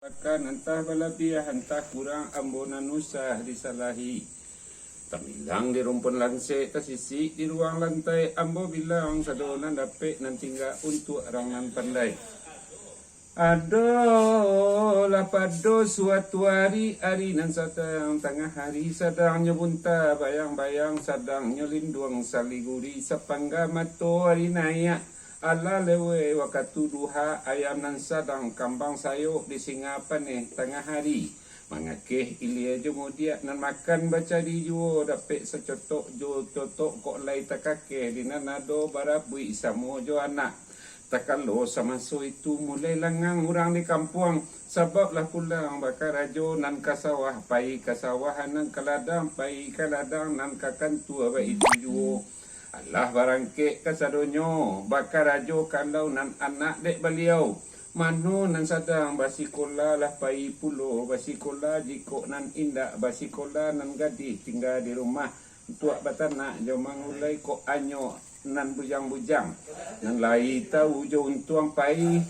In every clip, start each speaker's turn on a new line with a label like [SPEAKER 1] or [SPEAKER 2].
[SPEAKER 1] Akan entah balabiah entah kurang ambunan usah disalahi. Tamilang di rumpun langse tasisi di ruang lantai ambo bilang sadonan dapet nan tinggal untuk rangan pandai. Aduh lapado suatu hari nan sedang tengah hari sedangnya bunta bayang-bayang sedangnya linduang saliguri sepangga mato hari nayak. Ala lewe waktu duha ayam nan sadang kambang sayuk di singapan tengah hari. Mangakeh ilia jemudia nan makan baca di juo dapet secotok jo cotok kok lai takake di nanado barabui samo jo anak. Takalo sama so itu mulai langang orang di kampung sebablah pulang bakar rajo nan kasawah pai kasawahan nan kaladang pai kaladang nan kakantu aba itu juo. Allah barangke kasadonyo bakar rajo kalau nan anak dek beliau mano nan sadang basikola lah pai pulo basikola jiko nan indak basikola nan gadis tinggal di rumah tuak batana jo mangulai ko anyo nan bujang-bujang nan lai tahu jo untuang pai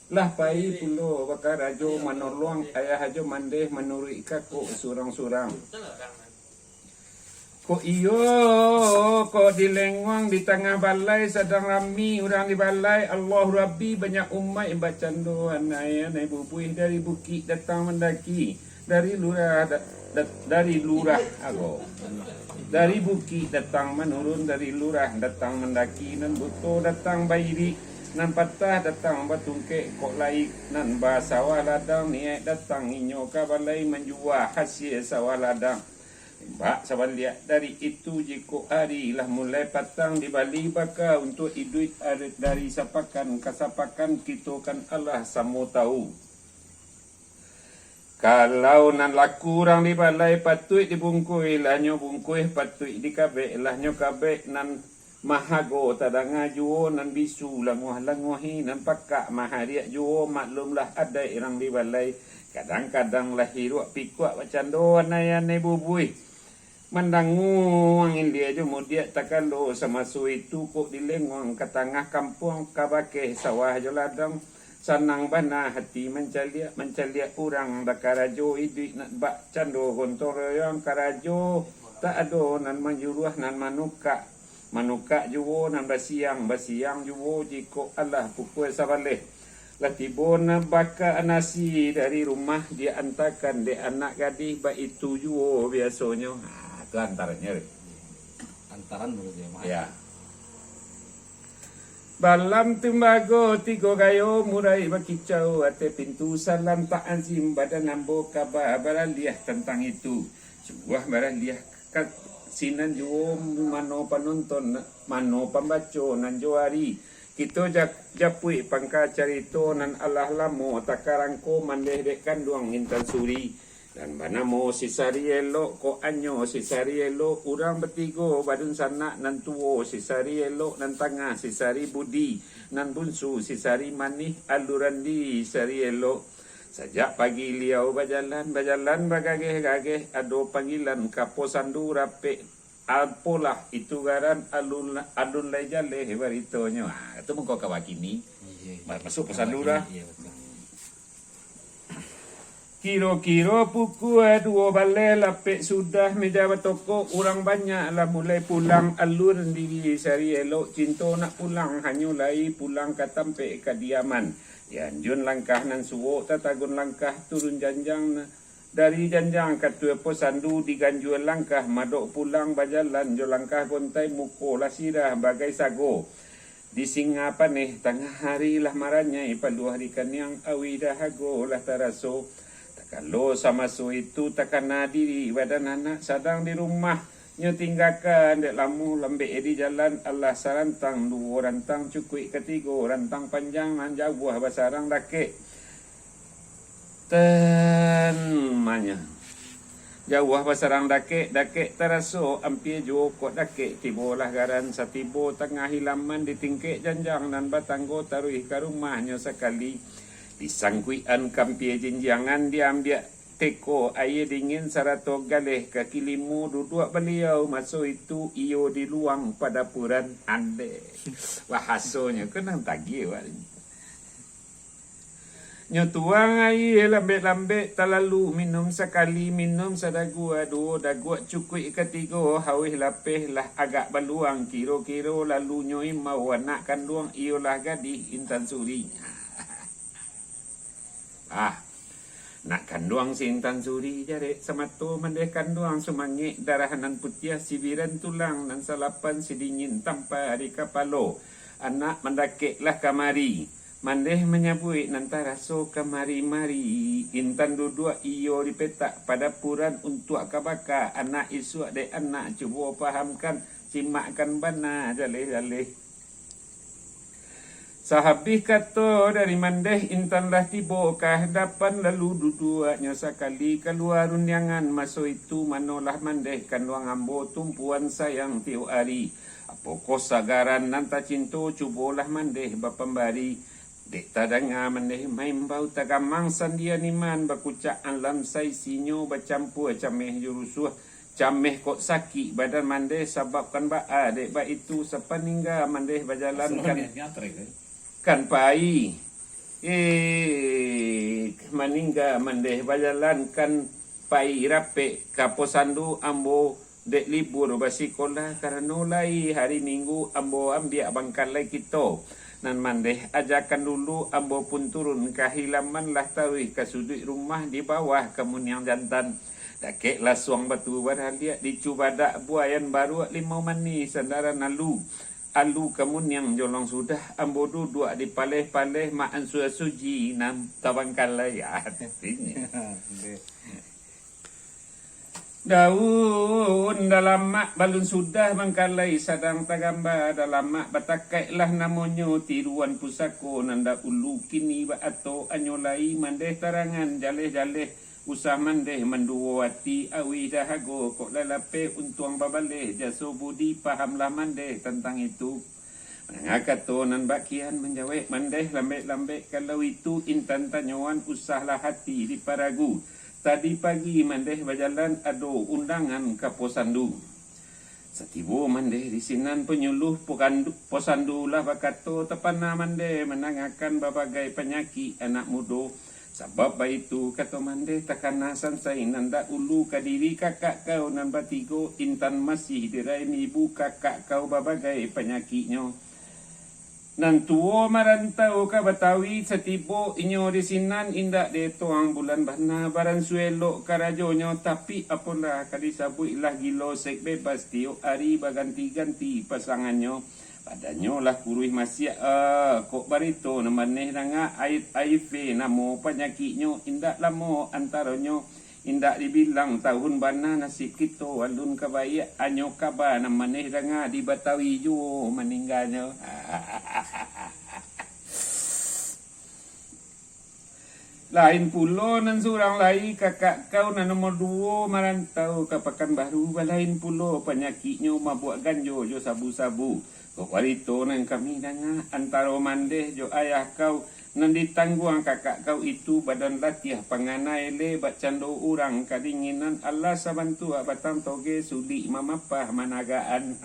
[SPEAKER 1] lah pai pulo bakar rajo manolong ayah ajo mandeh menurut kako surang-surang. Ko iyo, ko dilengwang di tengah balai sedang rami orang di balai Allah Rabbi banyak umat yang baca doa naik bubuih dari bukit datang mendaki dari lurah dari bukit datang menurun dari lurah datang mendaki nan buto datang bairi nan patah datang batungke kok laik nan ba sawah ladang niat datang inyo ka balai menjual hasil sawah ladang. Mbak sabalia dari itu jiko hari lah mulai patang di Bali baka untuk hidup dari sapakan kasapakan kita kan Allah samo tahu. Kalau nan laku orang di balai patut dibungkui lahnya bungkui patut dikabek lahnya kabek nan mahago tadanga juo nan bisu languh-languhi nan pakak mahariak juo maklumlah ada orang di balai kadang-kadang lahir pikuak macam doan ayane bubui. Mendangu angin dia je mudia takalo sama su itu kok dilengwang ke tengah kampung kabake sawah jo ladang sanang bana hati mencalia orang bakarajo idui nak bak cando gontor yang karajo tak ado nan manjuruah nan manuka juwo nan basiang juwo jiko Allah pukul sabaleh latibon baka nasi dari rumah dia antakan de anak gadis ba itu juwo biasanya. Itu antaranya.
[SPEAKER 2] Antaran menurut dia.
[SPEAKER 1] Ya. Balam tembago tigo gayo murai bakicau ate pintu salam tak ansim badan nambo kabar baraliah tentang itu. Sebuah baraliah kat sinan jo mano penonton mano pembaco nan joari. Kita japui pangka carito nan Allah lamo takarangko mandeh dek kanduang intan suri. Dan mana mo si Sarielo ko anyo si Sarielo urang bertigo badun sanak nan tuo si Sarielo nan tengah si Sari Budi nan bunsu si Sari Manih alurandi Sarielo. Sajak pagi liau bajalan bagageh ado panggilan kapo sandu rape alpolah itu garan alun lai jale baritonya. Itu mengko kawakini. Masuk pesandura. Kiro-kiro pukul 2 balai lapik sudah meja toko orang banyak lah mulai pulang alur diri sari elok cinta nak pulang hanya lai pulang ke tampe kediaman yanjun langkah nan suwo tatagun langkah turun janjang dari janjang katua posandu diganjul langkah madok pulang bajalan jo langkah gontai muko lasirah bagai sago di singapan tengah hari lah maranya ipalu hari kanyang awi dah hago lah taraso. Kalau sama su itu takana diri badan anak sadang di rumah nyo tinggalkan dek lamu lembek di jalan Allah sarantang dua rantang cukui ketiga rantang panjang nan jauh basarang dake manya jauh basarang dake teraso ampie jo kok dake tibolah garan satibo tengah hilaman di tingkek janjang dan batanggo taruh ke rumahnya sekali. Disangkuian kampie jenjangan diambil teko air dingin sarato galeh kaki limu duduk beliau masuk itu iyo di luang pada puran ande bahasonya kenang tagih Nyo tuang air lambek-lambek terlalu minum sekali minum sedagua dua dagua cukui ketiga hawih lapeh lah agak beluang kiro-kiro lalu nyoi mau anak kandung iolah gadih Intan Suri. Nak kanduang si Intan Suri jare samato mandeh kanduang sumangik darahanan putih sibiran tulang dan salapan si dingin tanpa hari kapalo. Anak mendakeklah kamari. Mandeh menyabui nanta raso kamari-mari. Intan duduk iyo di petak pada puran untuk kabaka. Anak isu adek anak cuba pahamkan simakkan bana jaleh-jaleh. Sahabih kata dari mandeh Intan lah tiba ke hadapan lalu duduknya sekali keluar undangan masuk itu manolah mandeh kanduang ambo tumpuan sayang tiu ari. Apoko sagaran nanta cintu cubolah mandeh bapambari. Dek tadanga mandeh main bau tagamang sandia niman bakucak alam sai sinyo bacampur cameh jurusuh cameh kok sakit badan mandeh sababkan ba'a dek ba itu sepaningga mandeh berjalan kan pai maningga mandeh berjalan kan pai rape kaposandu ambo dek libur basikolah karena mulai hari minggu ambo ambil bangkalai kita. Nan mandeh ajakan dulu ambo pun turun kahilaman lah tawi ke sudut rumah di bawah kemuniang jantan. Dakek lah suang batu baraliak dicubadak buayan baru 5 mani sandaran alu. Alu kemuniang jolong sudah ambo duduk di paleh-paleh maan suji nam tabangkalai artinya. Daun dalam mak balun sudah mengkalai sadang tagambah dalam mak batakai lah namonyo tiruan pusako nanda ulu kini ba atau anyolai mandeh tarangan jaleh-jaleh usah mandeh menduwati awi dahago kok lalape untuang babaleh jaso budi pahamlah mandeh tentang itu. Ngakatonan bakian menjawab mandeh lambek-lambek kalau itu Intan tanyawan usahlah hati di paragu. Tadi pagi mandeh berjalan ado undangan ke posandu. Setibo mandeh di sinan penyuluh posandu lah bakato tepana mandeh menangakan berbagai penyakit anak muda. Sebab itu kata mandeh takanasan saya nanda ulu kadiri kakak kau nan batigo Intan masih dirain ibu kakak kau berbagai penyakitnya. Nan tuo marantau ka Batawi setibo inyo risinan indak de tuang bulan bana baran suelo karajonyo tapi apalah kadisabui lah gilo sek bebas tio ari baganti-ganti pasangannya padanyo lah kuruih masih kok barito namaneh nanga HIV namo penyakitnya indak lamo antaronyo indak dibilang tahun bana nasi kito alun kabaya anyo kaba namaneh danga di Batawi jo meninggalnya. Lain pulo nan surang lai kakak kau na nomor 2 marantau ke Pekanbaru lain pulo penyakitnya mabuk ganjo jo sabu-sabu. Kok warito nan kami danga antara mandeh jo ayah kau nan ditangguang kakak kau itu badan latiah panganai le bacando urang kadinginan Allah sabantu batang toge sudi mamapah managaan.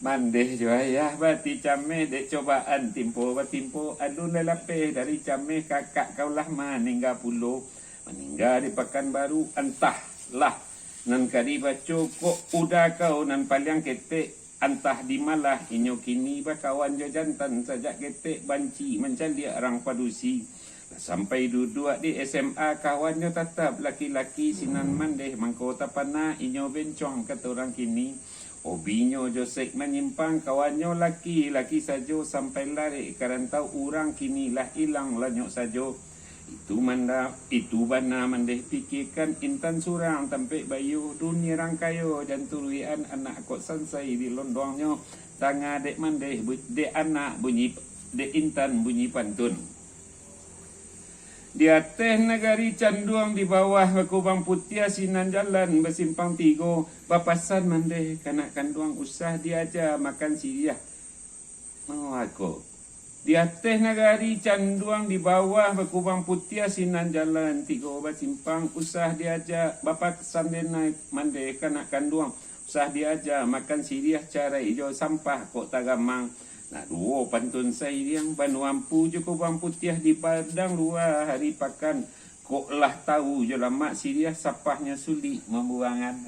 [SPEAKER 1] Mandeh jo ayah bati cameh dek cobaan timpo batimpo adun lelape dari cameh kakak kau lah meninggal pulo meninggal di Pekanbaru entahlah nan kadi baco kok udah kau nan paling ketek antah di malah inyo kini bakawan jo jantan sajak ketek banci mencari orang padusi sampai duduk di SMA kawannya tetap laki-laki sinan mandeh mangkota pana inyo bencong kata orang kini hobinya josek menyimpang kawannya laki-laki sajo sampai lari karantau orang kini lah hilang lanyok sajo itu bana mandeh pikirkan Intan surang tampe bayu dunia rangkayo dan turuian anak kok sansai di londongnya tanga dek mandeh dek anak bunyi dek Intan bunyi pantun di atas negari canduang di bawah kubang putih sinan jalan bersimpang tigo bapasan mandeh kanak kanduang usah diaja makan siriah mau aku. Di atas negari canduang di bawah berkubang putih sinan jalan tiga obat simpang usah diajak bapak sandena mandai kanak kanduang usah diajak makan siriah cara hijau sampah kok tagamang Nah, duo pantun saya yang banu ampu cukup bang putih di padang luar hari pakan. Kok lah tahu je lama si dia sapahnya sulit membuangan.